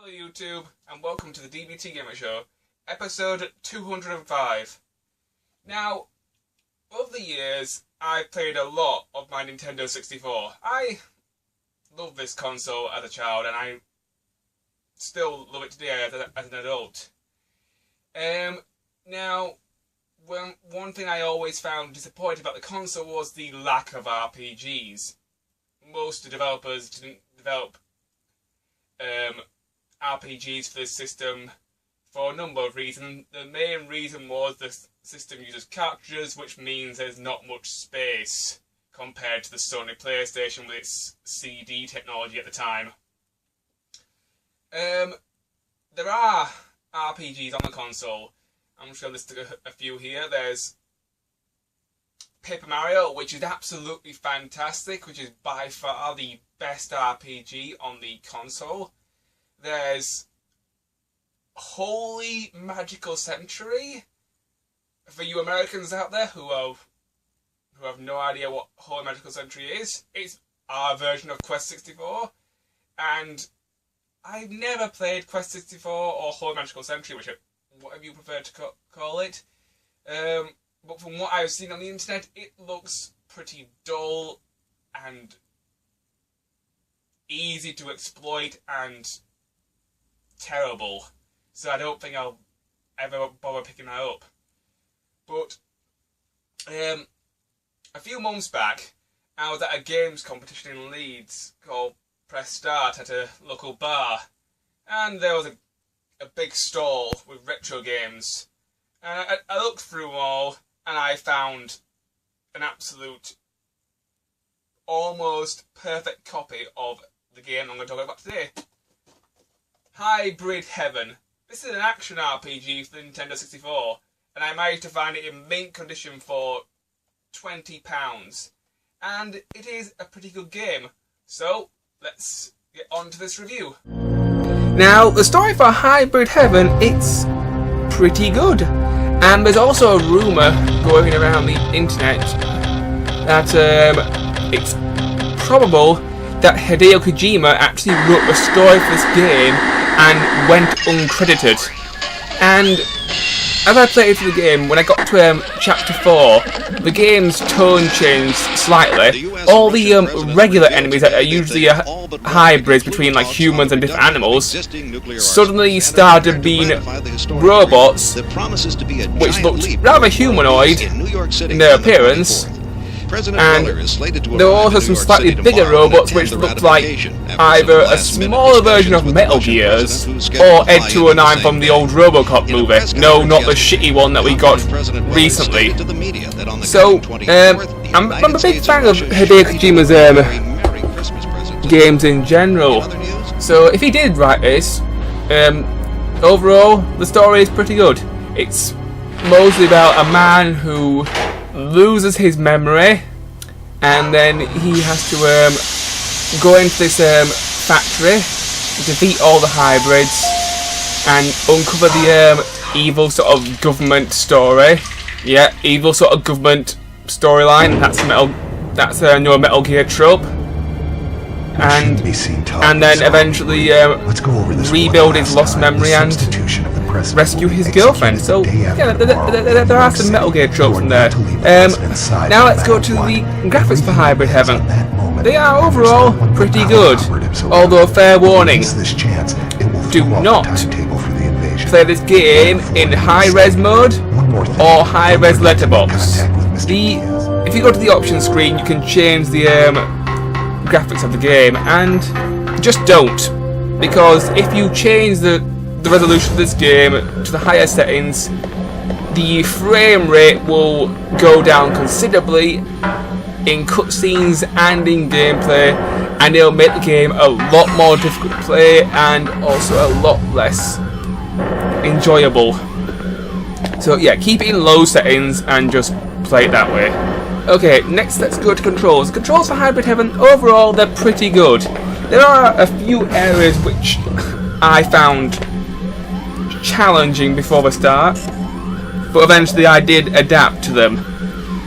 Hello YouTube, and welcome to the DBTGamer Show, episode 205. Now, over the years, I've played a lot of my Nintendo 64. I love this console as a child, and I still love it today as an adult. Now, one thing I always found disappointing about the console was the lack of RPGs. Most developers didn't develop RPGs for this system for a number of reasons. The main reason was the system uses cartridges, which means there's not much space compared to the Sony PlayStation with its CD technology at the time. There are RPGs on the console. I'm just going to list a few here. There's Paper Mario, which is absolutely fantastic, which is by far the best RPG on the console. There's Holy Magical Century. For you Americans out there who have no idea what Holy Magical Century is, it's our version of Quest 64. And I've never played Quest 64 or Holy Magical Century, whatever you prefer to call it. But from what I've seen on the internet, it looks pretty dull and easy to exploit and terrible. So I don't think I'll ever bother picking that up. But a few months back, I was at a games competition in Leeds called Press Start at a local bar. And there was a big stall with retro games. And I looked through them all, and I found an absolute, almost perfect copy of the game I'm going to talk about today. Hybid Heven. This is an action RPG for the Nintendo 64, and I managed to find it in mint condition for £20. And it is a pretty good game. So, let's get on to this review. Now, the story for Hybid Heven, it's pretty good. And there's also a rumour going around the internet that it's probable that Hideo Kojima actually wrote the story for this game and went uncredited. And as I played through the game, when I got to chapter 4, the game's tone changed slightly. All the regular enemies that are usually hybrids between like humans and different animals suddenly started being robots, which looked rather humanoid in their appearance. And there were also some slightly bigger robots which looked like either a smaller version of Metal Gear's or Ed 209 from the old RoboCop movie. No, not the shitty one that we got recently. So, I'm a big fan of Hideo Kojima's games in general. So if he did write this, overall the story is pretty good. It's mostly about a man who loses his memory, and then he has to go into this factory, defeat all the hybrids, and uncover the evil sort of government story. Yeah, evil sort of government storyline. That's a new Metal Gear trope. And then eventually rebuild his lost memory and rescue his girlfriend. So yeah, there are some Metal Gear tropes in there. Now let's go to the graphics for Hybid Heven. They are overall pretty good, although fair warning, do not play this game in high-res mode or high-res letterbox. If you go to the options screen, you can change the graphics of the game, and just don't, because if you change the resolution of this game to the higher settings, the frame rate will go down considerably in cutscenes and in gameplay, and it'll make the game a lot more difficult to play and also a lot less enjoyable. So yeah, keep it in low settings and just play it that way. Okay, next let's go to controls. Controls for Hybid Heven, overall they're pretty good. There are a few areas which I found challenging before the start, but eventually I did adapt to them.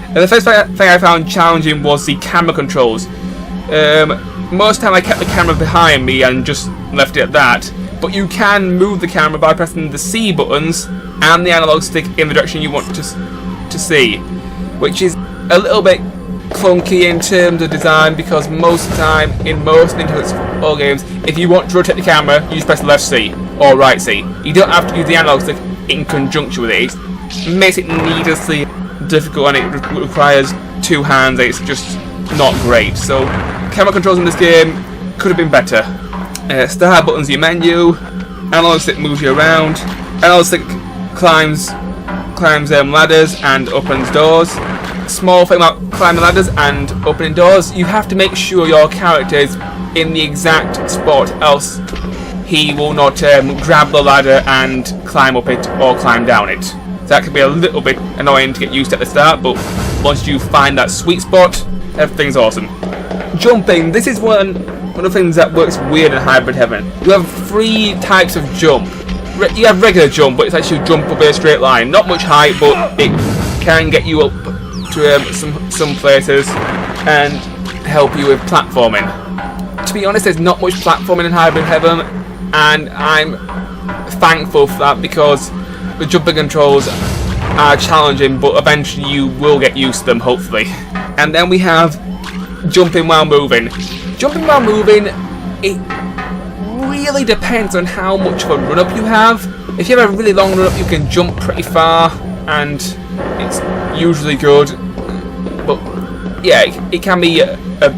And the first thing I found challenging was the camera controls. Most of the time I kept the camera behind me and just left it at that, but you can move the camera by pressing the C buttons and the analog stick in the direction you want to see, which is a little bit clunky in terms of design, because most of the time in most Nintendo 64 games, if you want to rotate the camera, you just press left C or right C. You don't have to use the analog stick in conjunction with it. It makes it needlessly difficult, and it requires two hands. It's just not great. So camera controls in this game could have been better. Start button's your menu, analog stick moves you around, analog stick climbs ladders and opens doors. Small thing about climbing ladders and opening doors, you have to make sure your character is in the exact spot, else he will not grab the ladder and climb up it or climb down it. So that can be a little bit annoying to get used to at the start, but once you find that sweet spot, everything's awesome. Jumping, this is one of the things that works weird in Hybid Heaven. You have 3 types of jump. You have regular jump, but it's actually jump up in a straight line. Not much height, but it can get you up to some places and help you with platforming. To be honest, there's not much platforming in Hybid Heaven, and I'm thankful for that, because the jumping controls are challenging, but eventually you will get used to them, hopefully. And then we have jumping while moving. Jumping while moving, it really depends on how much of a run-up you have. If you have a really long run-up, you can jump pretty far, and it's usually good. But yeah, it can be a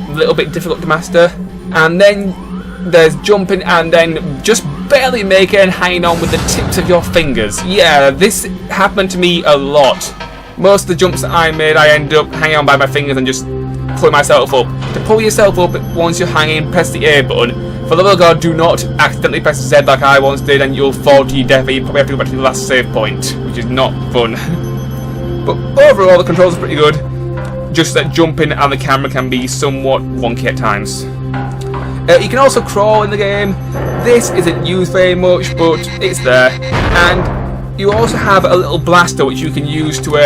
little bit difficult to master. And then there's jumping and then just barely making and hanging on with the tips of your fingers. Yeah, this happened to me a lot. Most of the jumps that I made, I ended up hanging on by my fingers and just pulling myself up. To pull yourself up once you're hanging, press the A button. For the love of God, do not accidentally press Z like I once did, and you'll fall to your death, and you probably have to go back to the last save point, which is not fun. But overall, the controls are pretty good. Just that jumping and the camera can be somewhat wonky at times. You can also crawl in the game. This isn't used very much, but it's there. And you also have a little blaster which you can use to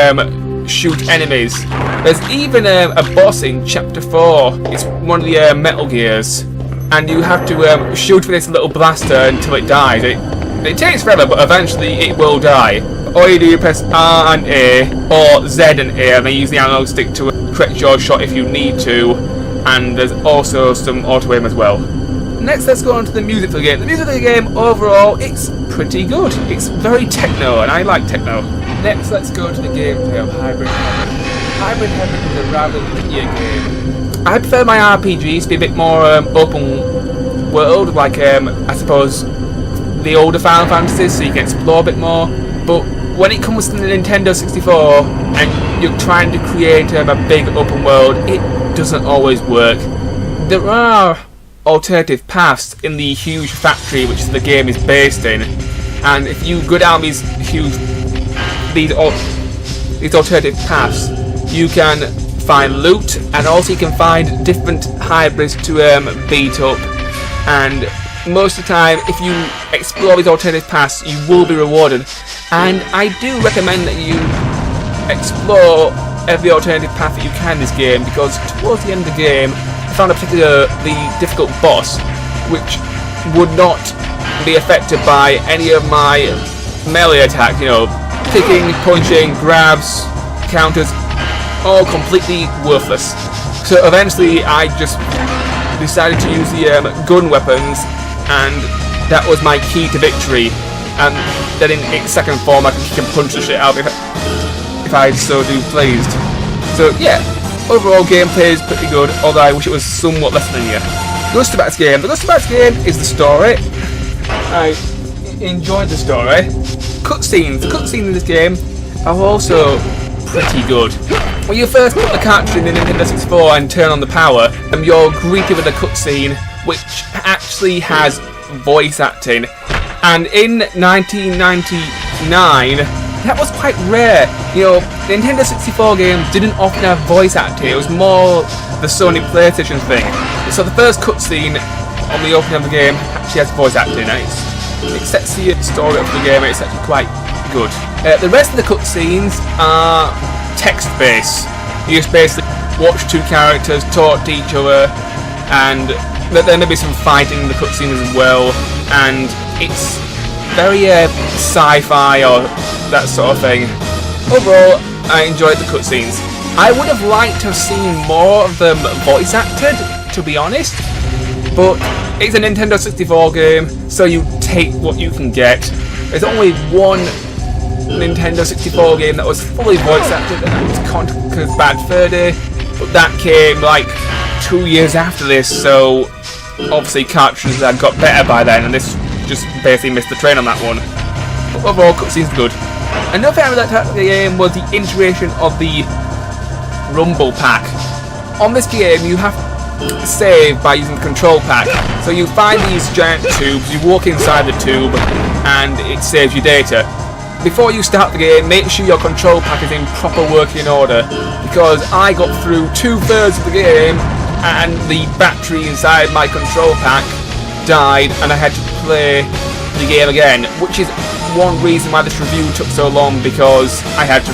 shoot enemies. There's even a boss in Chapter 4. It's one of the Metal Gears. And you have to shoot with this little blaster until it dies. It takes forever, but eventually it will die. All you do is press R and A, or Z and A, and then use the analog stick to correct your shot if you need to. And there's also some auto aim as well. Next, let's go on to the music for the game. The music for the game, overall, it's pretty good. It's very techno, and I like techno. Next, let's go to the gameplay of Hybid Heven. Hybid Heven is a rather linear game. I prefer my RPGs to be a bit more open world, like I suppose the older Final Fantasies, so you can explore a bit more. But when it comes to the Nintendo 64 and you're trying to create a big open world, it doesn't always work. There are alternative paths in the huge factory which the game is based in, and if you go down these alternative paths, you can find loot, and also you can find different hybrids to beat up. And most of the time, if you explore these alternative paths, you will be rewarded. And I do recommend that you explore every alternative path that you can in this game, because towards the end of the game, I found a particularly difficult boss, which would not be affected by any of my melee attacks. You know, kicking, punching, grabs, counters, all completely worthless. So eventually, I just decided to use the gun weapons, and that was my key to victory. And then in its second form, I can kick and punch the shit out if I so do pleased. So yeah, overall gameplay is pretty good, although I wish it was somewhat less linear. Ghost game. The Ghost game is the story. I enjoyed the story. Cutscenes. The cutscenes in this game are also pretty good. When you first put the cartridge in the Nintendo 64 and turn on the power, you're greeted with a cutscene which actually has voice acting. And in 1999, that was quite rare. You know, Nintendo 64 games didn't often have voice acting. It was more the Sony PlayStation thing. So the first cutscene on the opening of the game actually has voice acting, and it sets the story up for the game, and it's actually quite good. The rest of the cutscenes are text-based. You just basically watch two characters talk to each other, and there may be some fighting in the cutscenes as well, and It's very sci-fi or that sort of thing. Overall, I enjoyed the cutscenes. I would have liked to have seen more of them voice acted, to be honest, but it's a Nintendo 64 game, so you take what you can get. There's only one Nintendo 64 game that was fully voice acted, and that was Conker's Bad Fur Day, but that came like 2 years after this, so obviously cartridges had got better by then, and this just basically missed the train on that one. But overall, cutscenes were good. Another thing I really liked about the game was the integration of the Rumble Pack. On this game, you have to save by using the control pack. So you find these giant tubes, you walk inside the tube, and it saves your data. Before you start the game, make sure your control pack is in proper working order, because I got through 2/3 of the game and the battery inside my control pack died and I had to play the game again, which is one reason why this review took so long, because I had to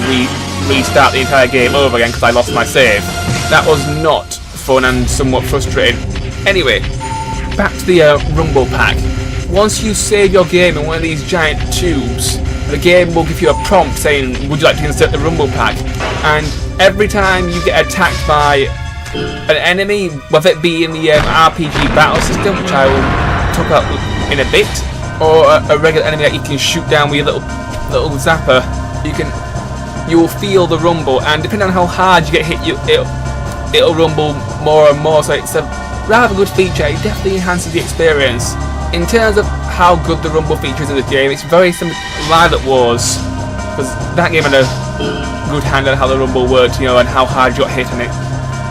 restart the entire game over again because I lost my save. That was not fun and somewhat frustrating. Anyway, back to the Rumble Pack. Once you save your game in one of these giant tubes, the game will give you a prompt saying, would you like to insert the Rumble Pack? And every time you get attacked by an enemy, whether it be in the RPG battle system, which I will talk about in a bit, or a regular enemy that you can shoot down with your little zapper, you will feel the rumble, and depending on how hard you get hit, it'll rumble more and more. So it's a rather good feature. It definitely enhances the experience. In terms of how good the rumble feature is in the game, it's very similar to Lilac Wars, because that game had a good hand on how the rumble worked, and how hard you got hit, and it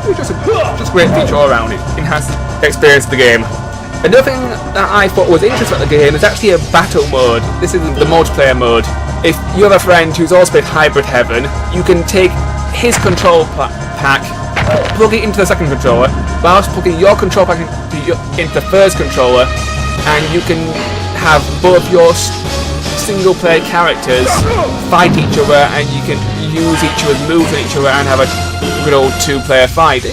was just a great feature all around. It enhanced the experience of the game. Another thing that I thought was interesting about the game is actually a battle mode. This is the multiplayer mode. If you have a friend who's also played Hybid Heven, you can take his control pack, plug it into the second controller, whilst plugging your control pack into the first controller, and you can have both your single player characters fight each other, and you can use each other's moves on each other and have a good old two-player fight.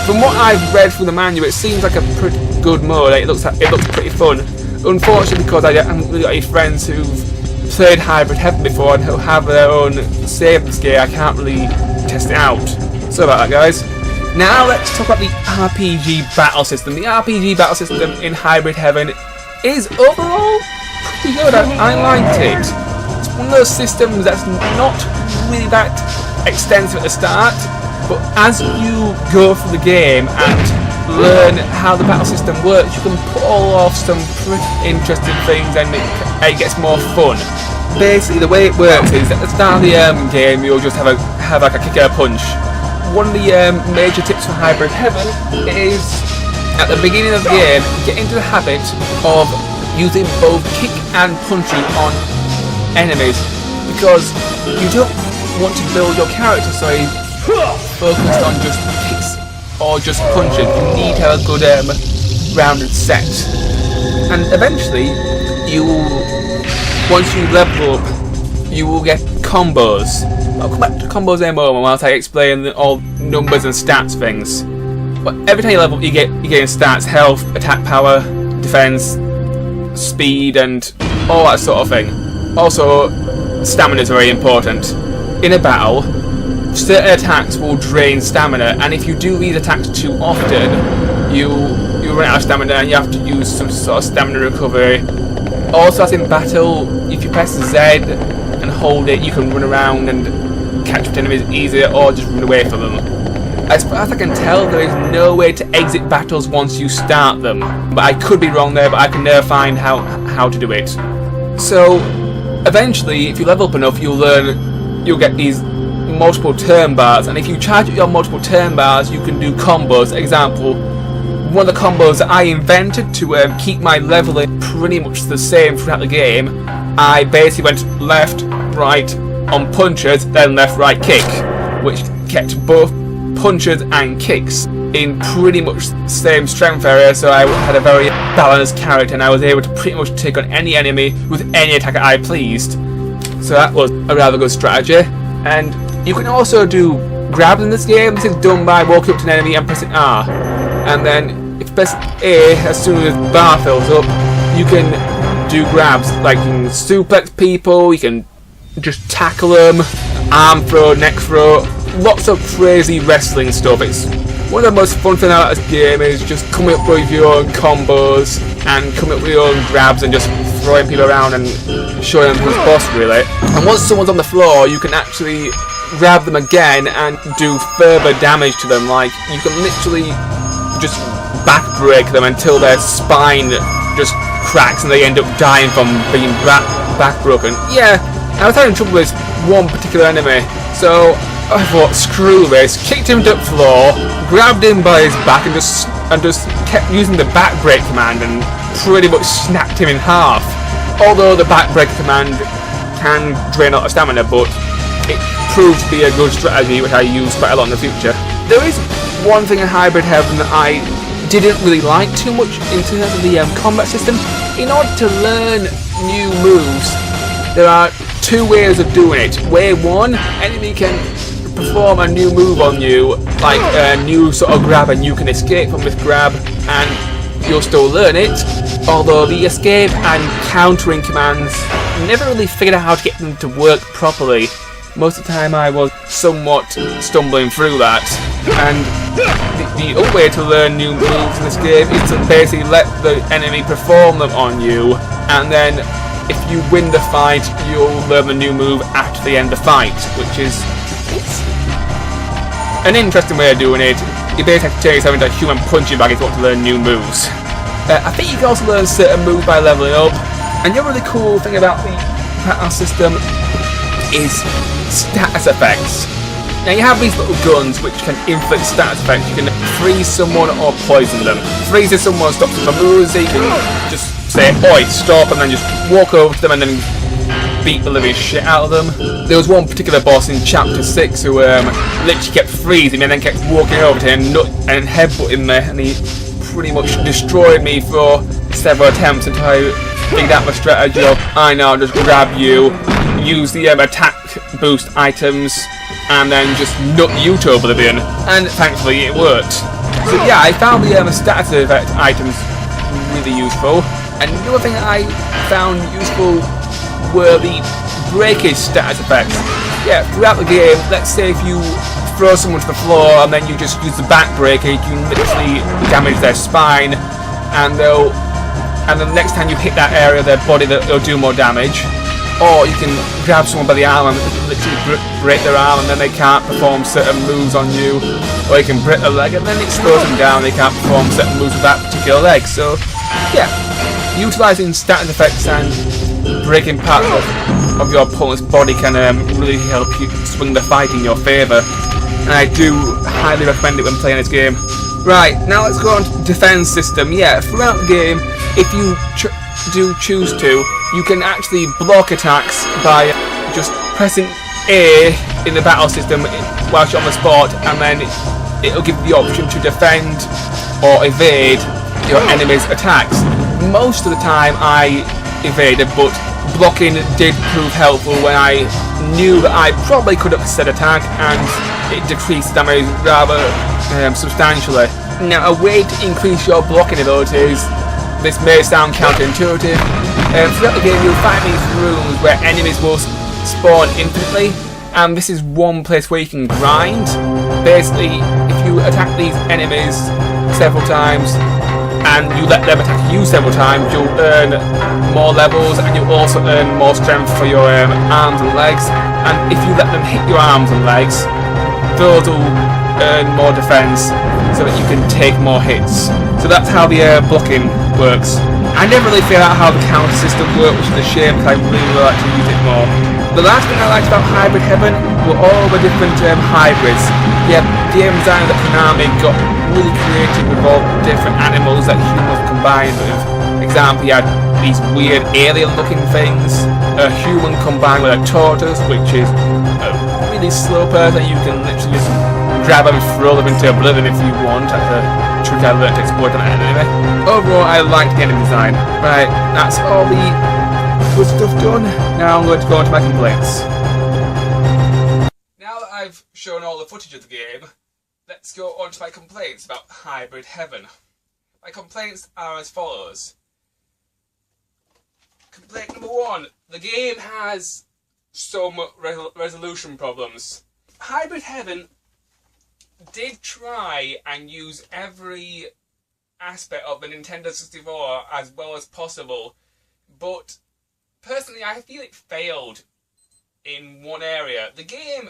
From what I've read from the manual, it seems like a pretty good mode. It looks pretty fun. Unfortunately, because I haven't really got any friends who've played Hybid Heven before and who have their own save in this game, I can't really test it out. So about that, guys. Now let's talk about the RPG battle system. The RPG battle system in Hybid Heven is overall pretty good. I liked it. It's one of those systems that's not really that extensive at the start, but as you go through the game and learn how the battle system works, you can pull off some pretty interesting things, and it gets more fun. Basically, the way it works is at the start of the game, you'll just have like a kick and a punch. One of the major tips for Hybid Heven is at the beginning of the game, get into the habit of using both kick and punching on enemies, because you don't want to build your character so he's focused on just kicks or just punching. You need to have a good rounded set, and eventually once you level up, you will get combos. I'll come back to combos in a moment whilst I explain all numbers and stats things. But every time you level up, you get stats: health, attack power, defense, speed, and all that sort of thing. Also, stamina is very important. In a battle, certain attacks will drain stamina, and if you do these attacks too often, you run out of stamina and you have to use some sort of stamina recovery. Also, as in battle, if you press Z and hold it, you can run around and catch enemies easier, or just run away from them. As far as I can tell, there is no way to exit battles once you start them, but I could be wrong there, but I can never find how to do it. So eventually, if you level up enough, you'll get these multiple turn bars, and if you charge up your multiple turn bars, you can do combos. Example, one of the combos that I invented to keep my leveling pretty much the same throughout the game, I basically went left, right on punches, then left, right, kick, which kept both punches and kicks in pretty much the same strength area, so I had a very balanced character, and I was able to pretty much take on any enemy with any attack I pleased. So that was a rather good strategy. And you can also do grabs in this game. This is done by walking up to an enemy and pressing R, and then if you press A, as soon as the bar fills up, you can do grabs, like you can suplex people, you can just tackle them, arm throw, neck throw, lots of crazy wrestling stuff. It's one of the most fun things about this game is just coming up with your own combos and coming up with your own grabs and just throwing people around and showing them who's boss, really. And once someone's on the floor, you can actually grab them again and do further damage to them. Like, you can literally just backbreak them until their spine just cracks and they end up dying from being backbroken. Yeah, I was having trouble with one particular enemy, so I thought, screw this, kicked him to the floor, grabbed him by his back and just kept using the backbreak command and pretty much snapped him in half. Although the backbreak command can drain a lot of stamina, but it proved to be a good strategy which I use quite a lot in the future. There is one thing in Hybid Heaven that I didn't really like too much in terms of the combat system. In order to learn new moves, there are two ways of doing it. Way one, enemy can perform a new move on you, like a new sort of grab, and you can escape from this grab and you'll still learn it. Although the escape and countering commands, never really figured out how to get them to work properly. Most of the time I was somewhat stumbling through that. And the other way to learn new moves in this game is to basically let the enemy perform them on you, and then if you win the fight, you'll learn the new move after the end of the fight, which is an interesting way of doing it. You basically have to turn yourself into a human punching bag if you want to learn new moves. I think you can also learn certain moves by leveling up, and the other really cool thing about the battle system is status effects. Now you have these little guns which can inflict status effects. You can freeze someone or poison them. Freezing someone stops them from moving, you can just say, oi, stop, and then just walk over to them and then beat the living shit out of them. There was one particular boss in Chapter 6 who literally kept freezing me and then kept walking over to him and headbutting me, and he pretty much destroyed me for several attempts until I figured out my strategy of, I now just grab you, use the attack boost items, and then just nut you to oblivion, and thankfully it worked. So yeah, I found the status effect items really useful, and the other thing that I found useful were the breakage status effects. Yeah, throughout the game, let's say if you throw someone to the floor and then you just use the back breaker, you can literally damage their spine, and the next time you hit that area of their body, they'll do more damage. Or you can grab someone by the arm and literally break their arm, and then they can't perform certain moves on you. Or you can break their leg and then it slows them down, they can't perform certain moves with that particular leg. So yeah, utilising status effects and breaking parts of your opponent's body can really help you swing the fight in your favour. And I do highly recommend it when playing this game. Right, now let's go on to the defence system. Yeah, throughout the game, if you do choose to, you can actually block attacks by just pressing A in the battle system whilst you're on the spot, and then it'll give you the option to defend or evade your enemy's attacks. Most of the time I evaded, but blocking did prove helpful when I knew that I probably could have said attack, and it decreased damage rather substantially. Now, a way to increase your blocking abilities, this may sound counterintuitive. Throughout the game you'll find these rooms where enemies will spawn infinitely, and this is one place where you can grind. Basically, if you attack these enemies several times and you let them attack you several times, you'll earn more levels, and you'll also earn more strength for your arms and legs. And if you let them hit your arms and legs, those will earn more defense so that you can take more hits. So that's how the blocking works. I never really figured out how the counter system worked, which is a shame because I really would like to use it more. The last thing I liked about Hybid Heaven were all the different hybrids. Yeah, game designers at Konami got really creative with all the different animals that humans combined with. For example, you had these weird alien looking things, a human combined with a tortoise, which is a really slow person. You can literally just grab them and throw them into oblivion if you want. That's a trick I learned to exploit on an enemy. Overall, I liked the enemy design. Right, that's all the good stuff done. Now I'm going to go on to my complaints. Now that I've shown all the footage of the game, let's go on to my complaints about Hybid Heaven. My complaints are as follows. Complaint number 1. The game has some resolution problems. Hybid Heaven did try and use every aspect of the Nintendo 64 as well as possible, but personally I feel it failed in one area. The game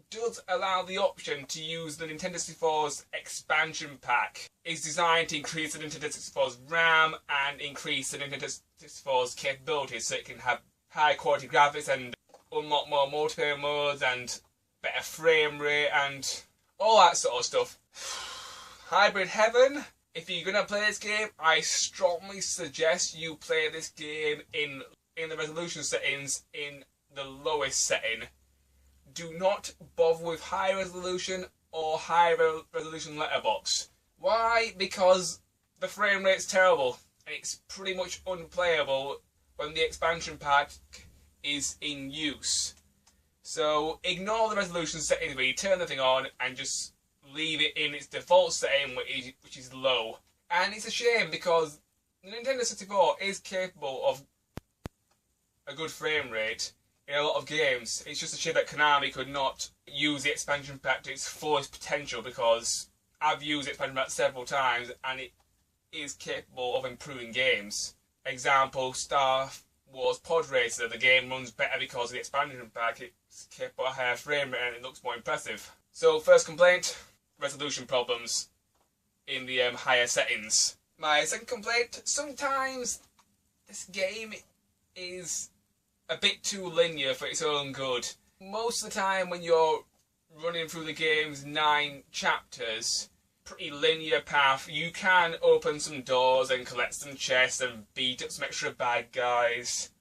does allow the option to use the Nintendo 64's expansion pack. It's designed to increase the Nintendo 64's RAM and increase the Nintendo 64's capabilities so it can have high quality graphics and unlock more multiplayer modes and better frame rate and all that sort of stuff. Hybid Heaven, if you're going to play this game, I strongly suggest you play this game in the resolution settings in the lowest setting. Do not bother with high resolution or high resolution letterbox. Why? Because the frame rate's terrible and it's pretty much unplayable when the expansion pack is in use. So ignore the resolution settings where you turn the thing on and just leave it in its default setting, which is low. And it's a shame because the Nintendo 64 is capable of a good frame rate in a lot of games. It's just a shame that Konami could not use the expansion pack to its fullest potential, because I've used the expansion pack several times and it is capable of improving games. Example, Star Wars Pod Racer, the game runs better because of the expansion pack. It's capable of a higher frame rate and it looks more impressive. So first complaint, resolution problems in the higher settings. My second complaint, sometimes this game is a bit too linear for its own good. Most of the time when you're running through the game's 9 chapters, pretty linear path, you can open some doors and collect some chests and beat up some extra bad guys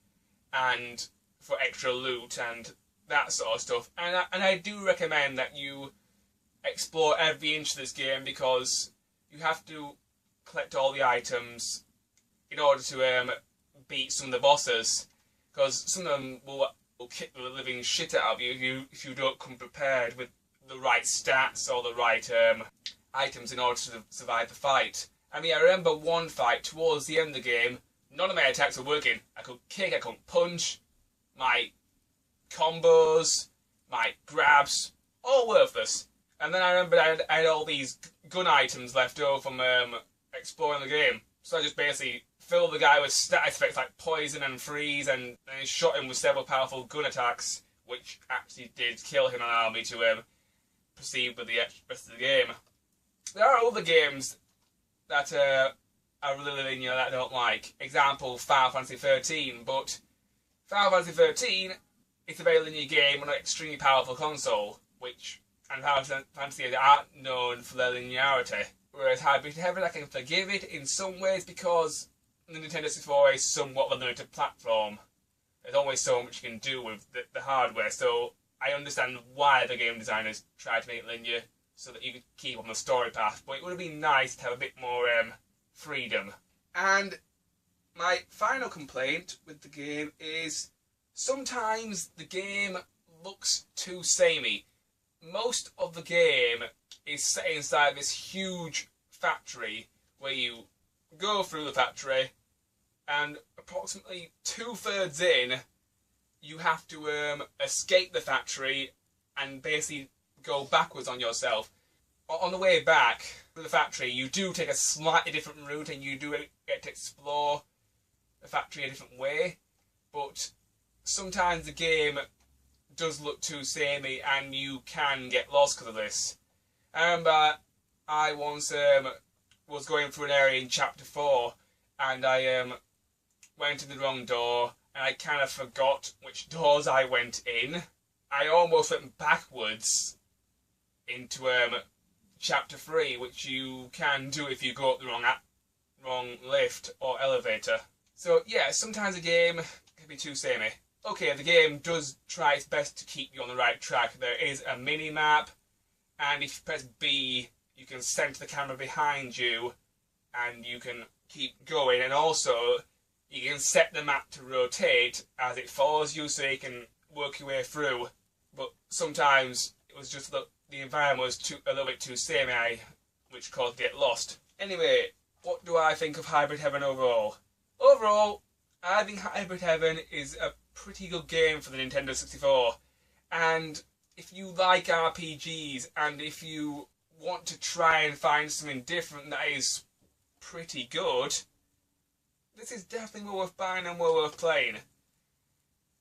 and for extra loot and that sort of stuff. And I do recommend that you explore every inch of this game, because you have to collect all the items in order to beat some of the bosses. Because some of them will kick the living shit out of you if you don't come prepared with the right stats or the right items in order to survive the fight. I mean, I remember one fight towards the end of the game, none of my attacks were working. I could kick, I couldn't punch, my combos, my grabs, all worthless. And then I remembered I had all these gun items left over from exploring the game. So I just basically filled the guy with status effects like poison and freeze, and then shot him with several powerful gun attacks, which actually did kill him and allow me to proceed with the rest of the game. There are other games that are really linear that I don't like. Example, Final Fantasy 13, but Final Fantasy 13 is a very linear game on an extremely powerful console, and Final Fantasy aren't known for their linearity. Whereas Hybid Heaven, I can forgive it in some ways because the Nintendo 64 is somewhat of a limited platform. There's always so much you can do with the hardware, so I understand why the game designers tried to make it linear, so that you could keep on the story path, but it would have been nice to have a bit more freedom. And my final complaint with the game is sometimes the game looks too samey. Most of the game is set inside this huge factory where you go through the factory and approximately 2/3 in you have to escape the factory and basically go backwards on yourself. On the way back to the factory you do take a slightly different route and you do get to explore the factory a different way, but sometimes the game does look too samey and you can get lost because of this. I remember I once was going through an area in chapter 4 and I went in the wrong door and I kind of forgot which doors I went in. I almost went backwards into chapter 3, which you can do if you go up the wrong lift or elevator. So yeah, sometimes a game can be too samey. Okay, the game does try its best to keep you on the right track. There is a mini-map, and if you press B, you can center the camera behind you, and you can keep going, and also you can set the map to rotate as it follows you so you can work your way through. But sometimes it was just the environment was a little bit too samey, which caused me to get lost. Anyway, what do I think of Hybid Heaven overall? Overall, I think Hybid Heaven is a pretty good game for the Nintendo 64. And if you like RPGs and if you want to try and find something different that is pretty good, this is definitely well worth buying and well worth playing.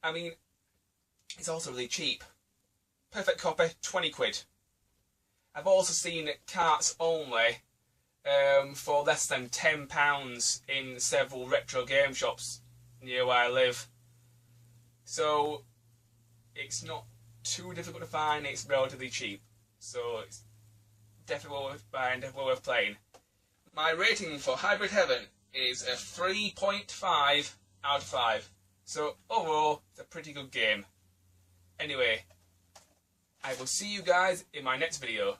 I mean, it's also really cheap. Perfect copy, 20 quid. I've also seen carts only for less than £10 in several retro game shops near where I live. So it's not too difficult to find, it's relatively cheap. So it's definitely well worth buying, definitely well worth playing. My rating for Hybid Heaven is a 3.5 out of 5. So overall, it's a pretty good game. Anyway, I will see you guys in my next video.